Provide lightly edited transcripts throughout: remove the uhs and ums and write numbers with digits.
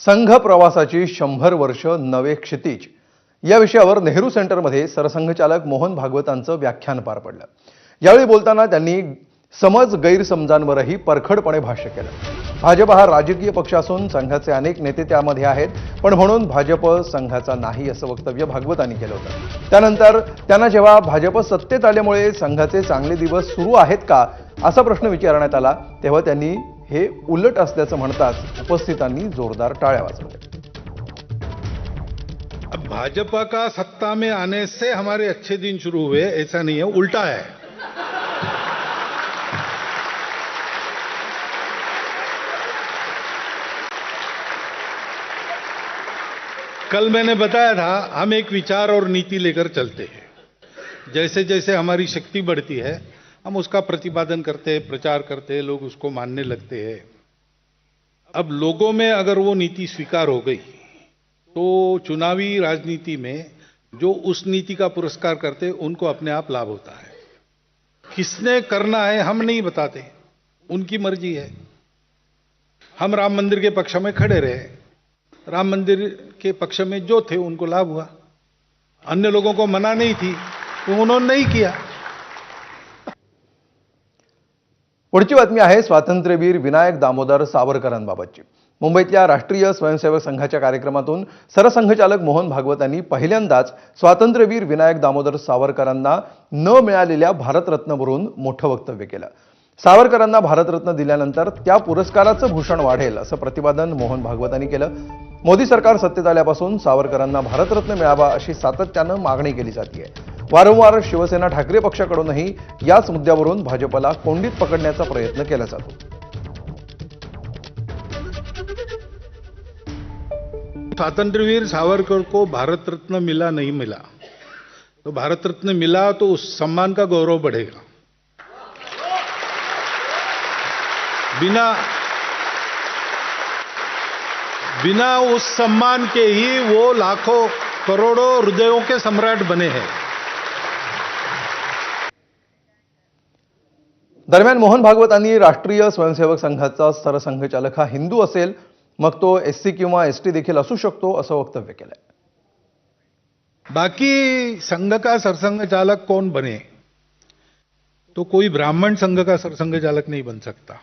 संघ प्रवासाची 100 वर्ष नवे क्षितिज या विषयावर नेहरू सेंटरमध्ये सरसंघचालक मोहन भागवतांचं व्याख्यान पार पडलं। यावेळी बोलताना त्यांनी समज गैरसमजांवरही परखडपणे भाष्य केलं। भाजप हा राजकीय पक्ष असून संघाचे अनेक नेते त्यामध्ये आहेत, पण म्हणून भाजप संघाचा नाही असं वक्तव्य भागवतांनी केलं होतं। त्यानंतर त्यांना जेव्हा भाजप सत्तेत आल्यामुळे संघाचे चांगले दिवस सुरू आहेत का असा प्रश्न विचारण्यात आला, तेव्हा त्यांनी हे उलट असल्याचं म्हणताच उपस्थितांनी जोरदार टाळ्या वाजवल्या। अब भाजपा का सत्ता में आने से हमारे अच्छे दिन शुरू हुए, ऐसा नहीं है, उल्टा है। कल मैंने बताया था, हम एक विचार और नीति लेकर चलते हैं। जैसे जैसे हमारी शक्ति बढ़ती है हम उसका प्रतिपादन करते हैं, प्रचार करते हैं, लोग उसको मानने लगते हैं। अब लोगों में अगर वो नीति स्वीकार हो गई तो चुनावी राजनीति में जो उस नीति का पुरस्कार करते उनको अपने आप लाभ होता है। किसने करना है हम नहीं बताते, उनकी मर्जी है। हम राम मंदिर के पक्ष में खड़े रहे, राम मंदिर के पक्ष में जो थे उनको लाभ हुआ, अन्य लोगों को मना नहीं थी तो उन्होंने नहीं किया। पुढची बातमी आहे स्वातंत्र्यवीर विनायक दामोदर सावरकरांबाबतची। मुंबईतल्या राष्ट्रीय स्वयंसेवक संघाच्या कार्यक्रमातून सरसंघचालक मोहन भागवतांनी पहिल्यांदाच स्वातंत्र्यवीर विनायक दामोदर सावरकरांना न मिळालेल्या भारतरत्नवरून मोठं वक्तव्य केलं। सावरकरांना भारतरत्न दिल्यानंतर त्या पुरस्काराचं भूषण वाढेल असं प्रतिपादन मोहन भागवतांनी केलं। मोदी सरकार सत्तेत आल्यापासून सावरकरांना भारतरत्न मिळावा अशी सातत्यानं मागणी केली जाते। वारंवार शिवसेना ठाकरे पक्षाकडूनही याच मुद्द्यावरून भाजपला कोंडीत पकडण्याचा प्रयत्न केला जातो। स्वातंत्र्यवीर सावरकर को भारत रत्न मिला नहीं मिला, तो भारत रत्न मिला तो उस सम्मान का गौरव बढ़ेगा। बिना उस सम्मान के ही वो लाखों करोड़ों हृदयों के सम्राट बने हैं। दरम्यान मोहन भागवतांनी राष्ट्रीय स्वयंसेवक संघाचा सरसंघचालक हा हिंदू असेल, मग तो एससी किंवा एसटी देखील असू शकतो असं वक्तव्य केलंय। बाकी संघ का सरसंघचालक कौन बने, तो कोई ब्राह्मण संघ का सरसंघचालक नहीं बन सकता,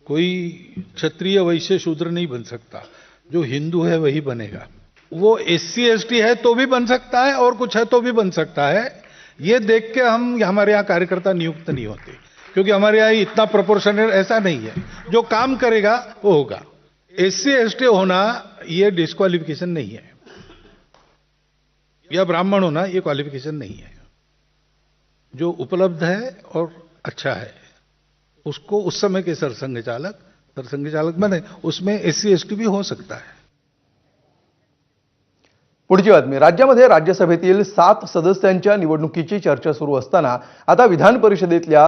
कोई क्षत्रिय वैश्य शूद्र नहीं बन सकता, जो हिंदू है वही बनेगा। वो एससी एसटी है तो भी बन सकता है और कुछ है तो भी बन सकता है। ये देख के हम हमारे यहाँ कार्यकर्ता नियुक्त नहीं होते, क्योंकि हमारे यहाँ इतना प्रोपोर्शनल ऐसा नहीं है। जो काम करेगा वो होगा। एससी एसटी होना ये डिस्क्वालिफिकेशन नहीं है, या ब्राह्मण होना ये क्वालिफिकेशन नहीं है। जो उपलब्ध है और अच्छा है उसको उस समय के सरसंघचालक बने, उसमें एससी एसटी भी हो सकता है। पुढची बातमी, राज्यामध्ये राज्यसभेतील 7 सदस्यांच्या निवडणुकीची चर्चा सुरू असताना आता विधान परिषदेतल्या